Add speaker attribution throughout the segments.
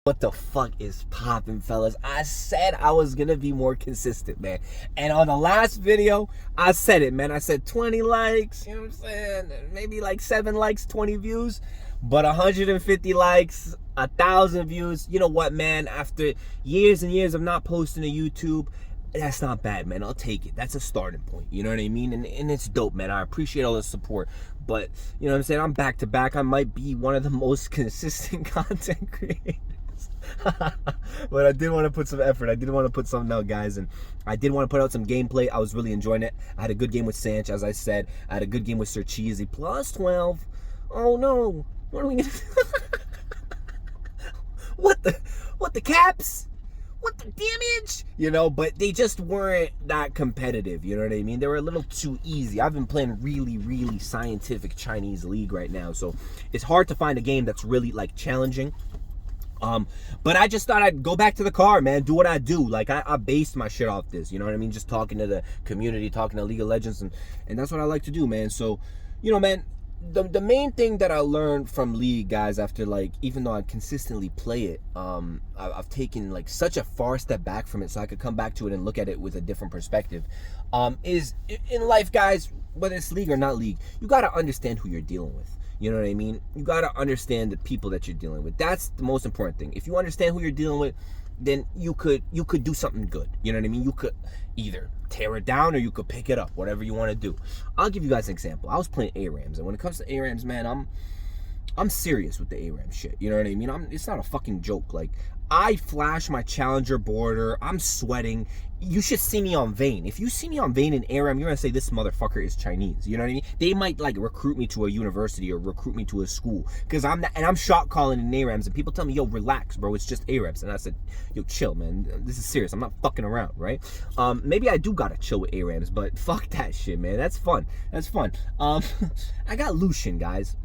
Speaker 1: What the fuck is poppin', fellas? I said I was gonna be more consistent, man. And on the last video, I said it, man. I said 20 likes, you know what I'm saying? Maybe like 7 likes, 20 views. But 150 likes, 1,000 views. You know what, man? After years and years of not posting to YouTube, that's not bad, man. I'll take it. That's a starting point. You know what I mean? And it's dope, man. I appreciate all the support. But, you know what I'm saying? I'm back to back. I might be one of the most consistent content creators. But I did want to put some effort. I did want to put something out, guys, and I did want to put out some gameplay. I was really enjoying it. I had a good game with Sanch, as I said. I had a good game with Sir Cheesy. Plus 12. Oh no. What are we gonna do? What the caps? What the damage? You know, but they just weren't that competitive, you know what I mean? They were a little too easy. I've been playing really, really scientific Chinese League right now, so it's hard to find a game that's really like challenging. But I just thought I'd go back to the car, man, do what I do. Like I based my shit off this, you know what I mean? Just talking to the community, talking to League of Legends, and that's what I like to do, man. So, you know, man, the main thing that I learned from League, guys, after like, even though I consistently play it, I've taken like such a far step back from it so I could come back to it and look at it with a different perspective, is in life, guys, whether it's League or not League, you got to understand who you're dealing with. You know what I mean? You got to understand the people that you're dealing with. That's the most important thing. If you understand who you're dealing with, then you could do something good. You know what I mean? You could either tear it down or you could pick it up, whatever you want to do. I'll give you guys an example. I was playing ARAMs, and when it comes to ARAMs, man, I'm serious with the ARAM shit. You know what I mean? It's not a fucking joke. Like, I flash my challenger border. I'm sweating. You should see me on Vayne. If you see me on Vayne in ARAM, you're gonna say this motherfucker is Chinese. You know what I mean? They might like recruit me to a university or recruit me to a school because I'm shot calling in ARAMs, and people tell me, yo, relax, bro. It's just ARAMs, and I said, yo, chill, man. This is serious. I'm not fucking around, right? Maybe I do gotta chill with ARAMs, but fuck that shit, man. That's fun. That's fun. I got Lucian, guys.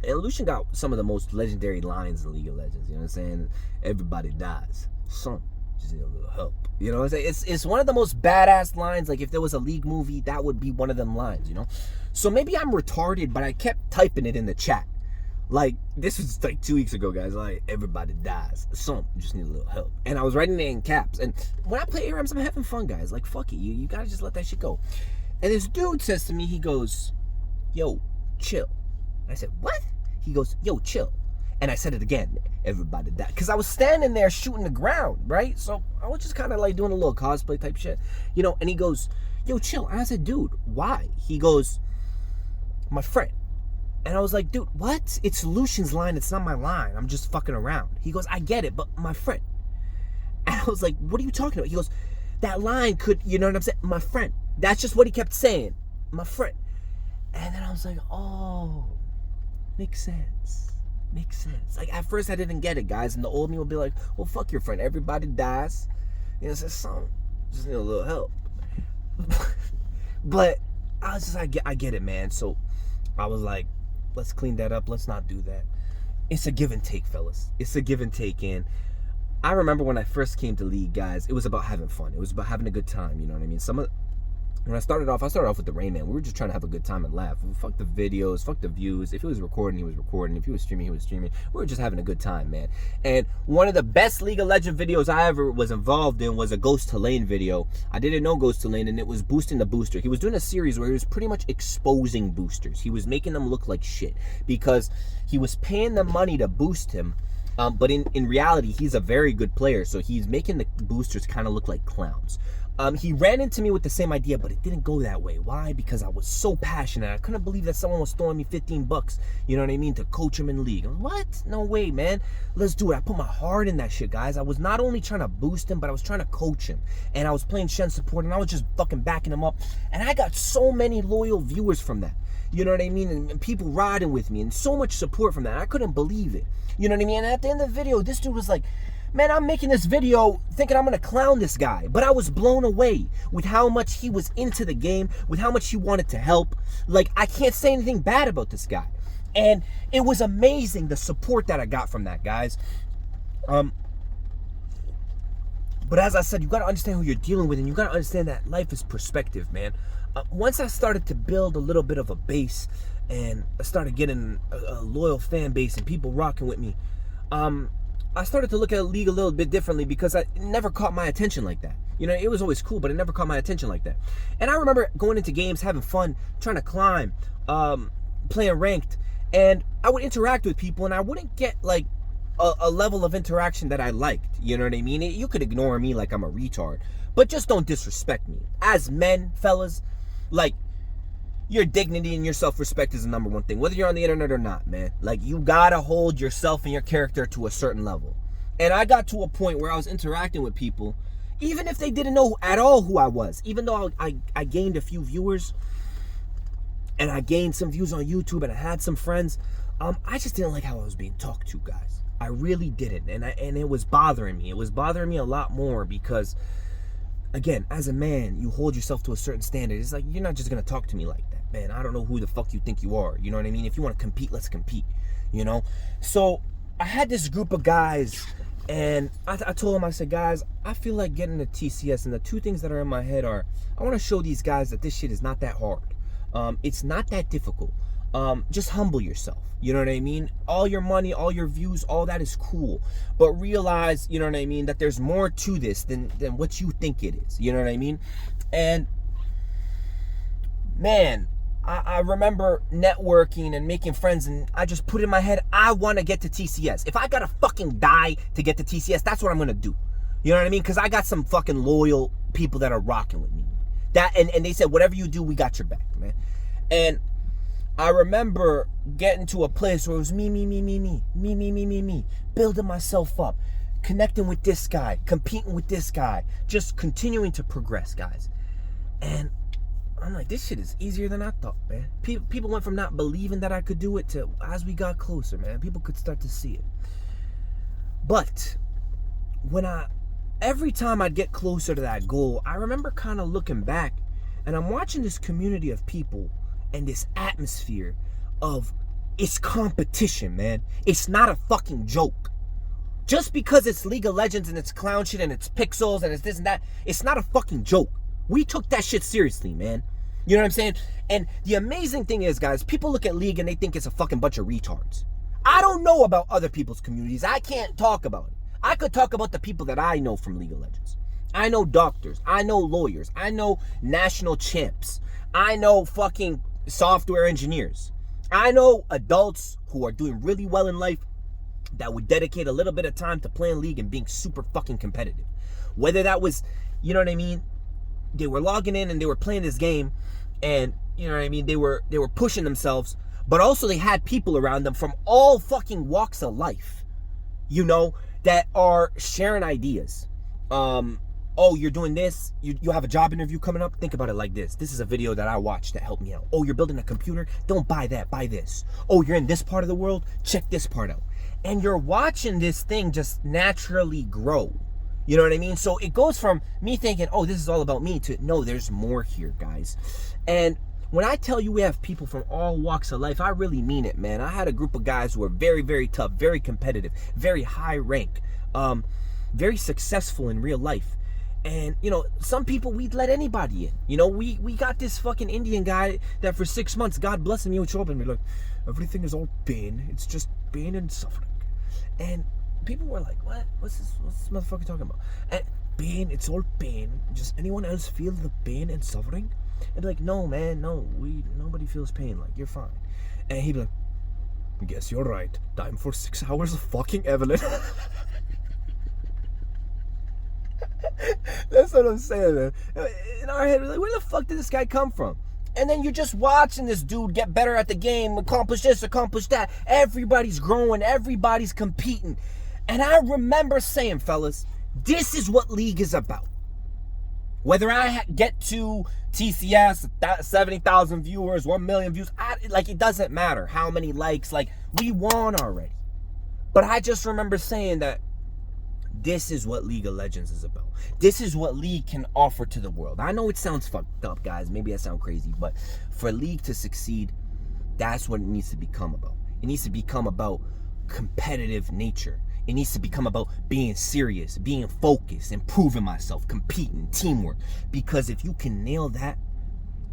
Speaker 1: And Lucian got some of the most legendary lines in League of Legends. You know what I'm saying? Everybody dies. Some just need a little help. You know what I'm saying? It's one of the most badass lines. Like, if there was a League movie, that would be one of them lines, you know? So maybe I'm retarded, but I kept typing it in the chat. Like, this was like 2 weeks ago, guys. Like, everybody dies. Some just need a little help. And I was writing it in caps. And when I play ARAMs, I'm having fun, guys. Like, fuck it. You gotta just let that shit go. And this dude says to me, he goes, yo, chill. I said, what? He goes, yo, chill. And I said it again, everybody died. Because I was standing there shooting the ground, right? So I was just kind of like doing a little cosplay type shit, you know? And he goes, yo, chill. And I said, dude, why? He goes, my friend. And I was like, dude, what? It's Lucian's line. It's not my line. I'm just fucking around. He goes, I get it, but my friend. And I was like, what are you talking about? He goes, that line could, you know what I'm saying? My friend. That's just what he kept saying. My friend. And then I was like, oh, makes sense. Makes sense. Like, at first I didn't get it, guys, and the old me would be like, well, fuck your friend. Everybody dies. You know, it's some just need a little help. But I was just, I get it, man. So I was like, let's clean that up. Let's not do that. It's a give and take, fellas. It's a give and take. And I remember when I first came to League, guys, it was about having fun. It was about having a good time, you know what I mean? When I started off with the Rain Man. We were just trying to have a good time and laugh. Fuck the videos, fuck the views. If he was recording, he was recording. If he was streaming, he was streaming. We were just having a good time, man. And one of the best League of Legends videos I ever was involved in was a Ghost to Lane video. I didn't know Ghost to Lane, and it was boosting the booster. He was doing a series where he was pretty much exposing boosters. He was making them look like shit because he was paying them money to boost him. But in reality, he's a very good player, so he's making the boosters kind of look like clowns. He ran into me with the same idea, but it didn't go that way. Why? Because I was so passionate. I couldn't believe that someone was throwing me 15 bucks, you know what I mean, to coach him in League. I'm like, what? No way, man. Let's do it. I put my heart in that shit, guys. I was not only trying to boost him, but I was trying to coach him. And I was playing Shen support, and I was just fucking backing him up. And I got so many loyal viewers from that. You know what I mean? And people riding with me, and so much support from that. I couldn't believe it. You know what I mean? And at the end of the video, this dude was like, man, I'm making this video thinking I'm going to clown this guy. But I was blown away with how much he was into the game, with how much he wanted to help. Like, I can't say anything bad about this guy. And it was amazing, the support that I got from that, guys. But as I said, you got to understand who you're dealing with, and you got to understand that life is perspective, man. Once I started to build a little bit of a base, and I started getting a loyal fan base and people rocking with me, I started to look at League a little bit differently because it never caught my attention like that. You know, it was always cool, but it never caught my attention like that. And I remember going into games, having fun, trying to climb, playing ranked, and I would interact with people, and I wouldn't get like a level of interaction that I liked. You know what I mean? You could ignore me like I'm a retard, but just don't disrespect me. As men, fellas, like, your dignity and your self-respect is the number one thing, whether you're on the internet or not, man. Like, you gotta hold yourself and your character to a certain level. And I got to a point where I was interacting with people, even if they didn't know at all who I was, even though I gained a few viewers, and I gained some views on YouTube, and I had some friends, I just didn't like how I was being talked to, guys. I really didn't, and it was bothering me. It was bothering me a lot more because, again, as a man, you hold yourself to a certain standard. It's like, you're not just gonna talk to me like that. Man, I don't know who the fuck you think you are. You know what I mean? If you want to compete, let's compete. You know? So I had this group of guys, and I told them, I said, guys, I feel like getting a TCS, and the two things that are in my head are, I want to show these guys that this shit is not that hard. It's not that difficult. Just humble yourself. You know what I mean? All your money, all your views, all that is cool. But realize, you know what I mean, that there's more to this than what you think it is. You know what I mean? And, man, I remember networking and making friends, and I just put in my head, I want to get to TCS. If I gotta fucking die to get to TCS, that's what I'm gonna do. You know what I mean? Because I got some fucking loyal people that are rocking with me. And they said, whatever you do, we got your back, man. And I remember getting to a place where it was me, building myself up, connecting with this guy, competing with this guy, just continuing to progress, guys. And I'm like, this shit is easier than I thought, man. People went from not believing that I could do it to, as we got closer, man, people could start to see it. But every time I'd get closer to that goal, I remember kind of looking back, and I'm watching this community of people and this atmosphere of, it's competition, man. It's not a fucking joke. Just because it's League of Legends and it's clown shit and it's pixels and it's this and that, it's not a fucking joke. We took that shit seriously, man. You know what I'm saying? And the amazing thing is, guys, people look at League and they think it's a fucking bunch of retards. I don't know about other people's communities. I can't talk about it. I could talk about the people that I know from League of Legends. I know doctors. I know lawyers. I know national champs. I know fucking software engineers. I know adults who are doing really well in life that would dedicate a little bit of time to playing League and being super fucking competitive. Whether that was, you know what I mean, they were logging in and they were playing this game, and you know what I mean, they were pushing themselves, but also they had people around them from all fucking walks of life, you know, that are sharing ideas. Oh, you're doing this, you have a job interview coming up, think about it like this. This is a video that I watched that helped me out. Oh, you're building a computer, don't buy that, buy this. Oh, you're in this part of the world, check this part out. And you're watching this thing just naturally grow. You know what I mean? So it goes from me thinking, oh, this is all about me, to no, there's more here, guys. And when I tell you we have people from all walks of life, I really mean it, man. I had a group of guys who were very, very tough, very competitive, very high rank, very successful in real life. And, you know, some people, we'd let anybody in. You know, we got this fucking Indian guy that for 6 months, God bless him, he would show up and be like, everything is all pain. It's just pain and suffering. And people were like, what? What's this motherfucker talking about? And pain, it's all pain. Just anyone else feel the pain and suffering? And be like, no, man, no. Nobody feels pain. Like, you're fine. And he'd be like, guess you're right. Time for 6 hours of fucking Evelyn. That's what I'm saying, man. In our head, we're like, where the fuck did this guy come from? And then you're just watching this dude get better at the game, accomplish this, accomplish that. Everybody's growing, everybody's competing. And I remember saying, fellas, this is what League is about. Whether I get to TCS, 70,000 viewers, 1 million views, it doesn't matter how many likes, like, we won already. But I just remember saying that this is what League of Legends is about. This is what League can offer to the world. I know it sounds fucked up, guys. Maybe I sound crazy, but for League to succeed, that's what it needs to become about. It needs to become about competitive nature. It needs to become about being serious, being focused, improving myself, competing, teamwork. Because if you can nail that,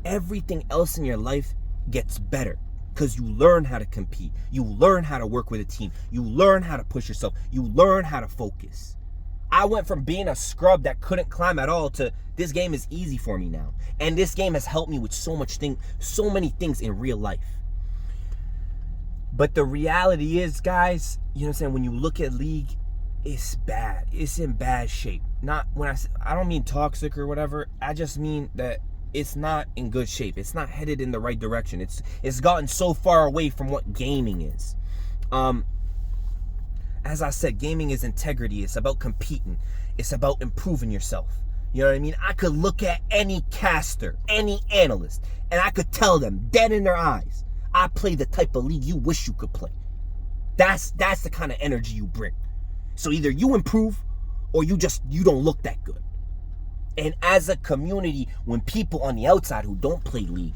Speaker 1: everything else in your life gets better. because you learn how to compete. You learn how to work with a team. You learn how to push yourself. You learn how to focus. I went from being a scrub that couldn't climb at all to this game is easy for me now. And this game has helped me with so many things in real life. But the reality is, guys, you know what I'm saying, when you look at League, it's bad. It's in bad shape. Not when I don't mean toxic or whatever. I just mean that it's not in good shape. It's not headed in the right direction. It's gotten so far away from what gaming is. As I said, gaming is integrity. It's about competing. It's about improving yourself. You know what I mean? I could look at any caster, any analyst, and I could tell them dead in their eyes, I play the type of league you wish you could play. That's the kind of energy you bring. So either you improve or you don't look that good. And as a community, when people on the outside who don't play League,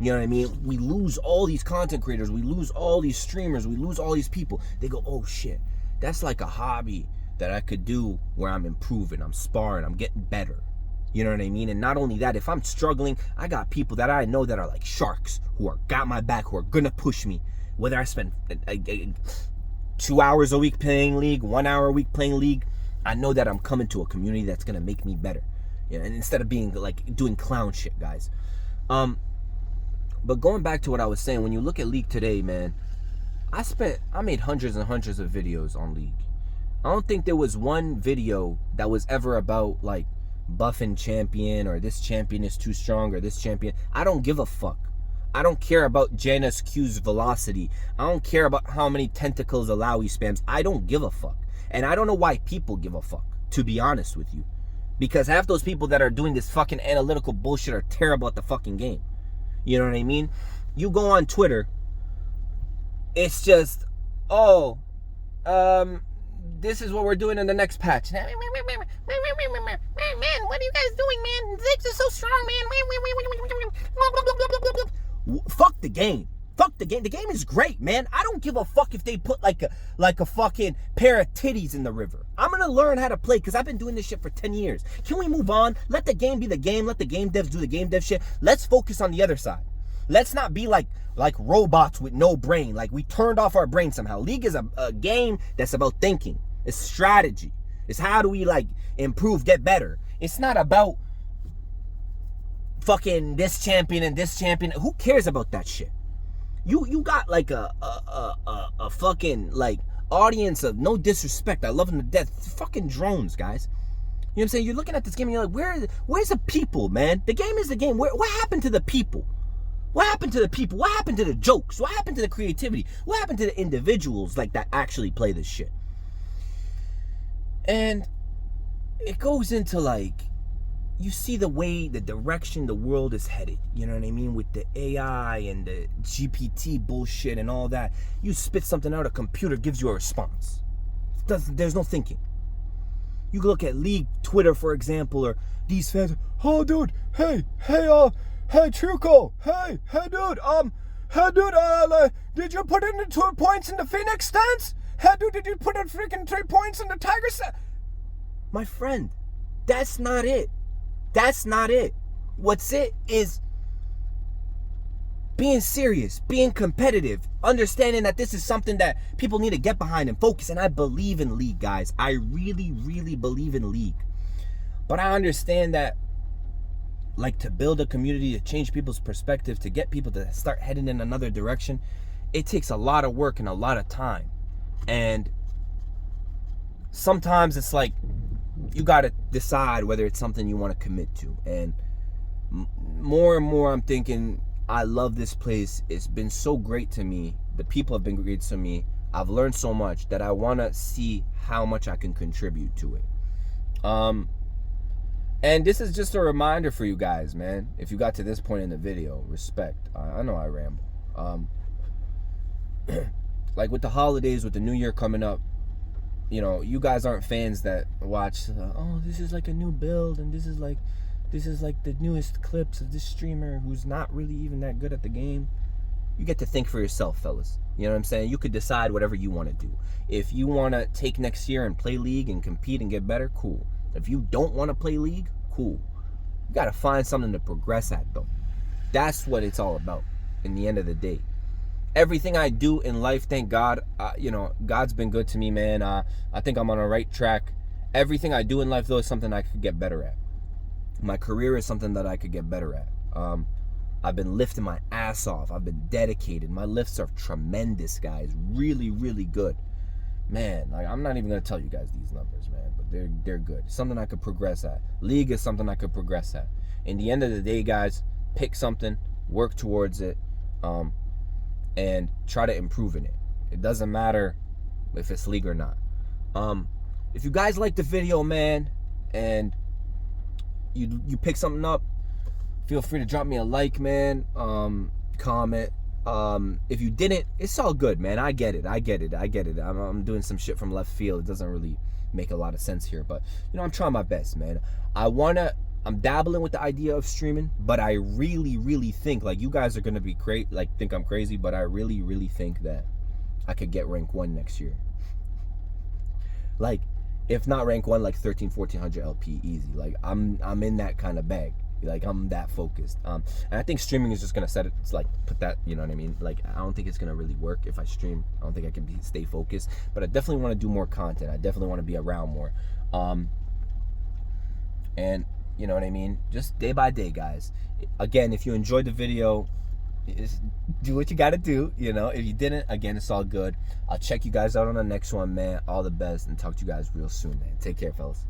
Speaker 1: you know what I mean, we lose all these content creators, we lose all these streamers, we lose all these people. They go, oh shit, that's like a hobby that I could do where I'm improving, I'm sparring, I'm getting better. You know what I mean? And not only that, if I'm struggling, I got people that I know that are like sharks, who are got my back, who are gonna push me. Whether I spend 2 hours a week playing League, 1 hour a week playing League, I know that I'm coming to a community that's gonna make me better. You know, and instead of being like doing clown shit, guys. But going back to what I was saying, when you look at League today, man, I made hundreds and hundreds of videos on League. I don't think there was one video that was ever about like buffing champion or this champion is too strong or this champion. I don't give a fuck. I don't care about Janus Q's velocity. I don't care about how many tentacles allow he spams. I don't give a fuck. And I don't know why people give a fuck, to be honest with you. Because half those people that are doing this fucking analytical bullshit are terrible at the fucking game. You know what I mean? You go on Twitter, it's just, oh, this is what we're doing in the next patch. Man, what are you guys doing, man? Ziggs are so strong, man. Fuck the game. Fuck the game. The game is great, man. I don't give a fuck if they put like a fucking pair of titties in the river. I'm gonna learn how to play because I've been doing this shit for 10 years. Can we move on? Let the game be the game. Let the game devs do the game dev shit. Let's focus on the other side. Let's not be like robots with no brain. Like we turned off our brain somehow. League is a game that's about thinking. It's strategy. It's how do we like improve, get better. It's not about fucking this champion and this champion. Who cares about that shit? You got like a fucking like audience of, no disrespect, I love them to death, fucking drones, guys. You know what I'm saying? You're looking at this game and you're like, where's the people, man? The game is the game. What happened to the people? What happened to the people? What happened to the jokes? What happened to the creativity? What happened to the individuals like that actually play this shit? And it goes into like, you see the way, the direction the world is headed. You know what I mean? With the AI and the GPT bullshit and all that. You spit something out, a computer gives you a response. There's no thinking. You look at League, Twitter, for example, or these fans. Oh, dude, hey, Truco, hey, dude, did you put in the 2 points in the Phoenix stance? Hey, dude, did you put in freaking 3 points in the Tiger stance? My friend, that's not it. That's not it. What's it is being serious, being competitive, understanding that this is something that people need to get behind and focus. And I believe in League, guys. I really, really believe in League. But I understand that, like, to build a community, to change people's perspective, to get people to start heading in another direction, it takes a lot of work and a lot of time. And sometimes it's like, you got to decide whether it's something you want to commit to. And more and more I'm thinking, I love this place. It's been so great to me. The people have been great to me. I've learned so much that I want to see how much I can contribute to it. And this is just a reminder for you guys, man. If you got to this point in the video, respect. I know I ramble. Like with the holidays, with the new year coming up, you know, you guys aren't fans that watch, oh, this is like a new build, and this is like the newest clips of this streamer who's not really even that good at the game. You get to think for yourself, fellas. You know what I'm saying? You could decide whatever you want to do. If you want to take next year and play League and compete and get better, cool. If you don't want to play League, cool. You got to find something to progress at, though. That's what it's all about in the end of the day. everything I do in life, thank God, you know, God's been good to me, man. I think I'm on the right track. Everything I do in life, though, is something I could get better at. My career is something that I could get better at. I've been lifting my ass off. I've been dedicated. My lifts are tremendous, guys. Really, really good. Man, like, I'm not even gonna tell you guys these numbers, man, but they're good. Something I could progress at. League is something I could progress at. In the end of the day, guys, pick something, work towards it, and try to improve in it. It doesn't matter if it's league or not. If you guys like the video, man, and you pick something up, feel free to drop me a like, man. Comment. If you didn't, it's all good, man. I get it. I'm doing some shit from left field. It doesn't really make a lot of sense here, but you know, I'm trying my best, man. I'm dabbling with the idea of streaming, but I really, really think, like, you guys are gonna be think I'm crazy, but I really, really think that I could get rank 1 next year. Like, if not rank 1, like 1400 LP easy. Like, I'm in that kind of bag. Like, I'm that focused. And I think streaming is just gonna put that, you know what I mean? Like, I don't think it's gonna really work if I stream. I don't think I can stay focused. But I definitely want to do more content. I definitely want to be around more. And you know what I mean? Just day by day, guys. Again, if you enjoyed the video, just do what you gotta do. You know, if you didn't, again, it's all good. I'll check you guys out on the next one, man. All the best, and talk to you guys real soon, man. Take care, fellas.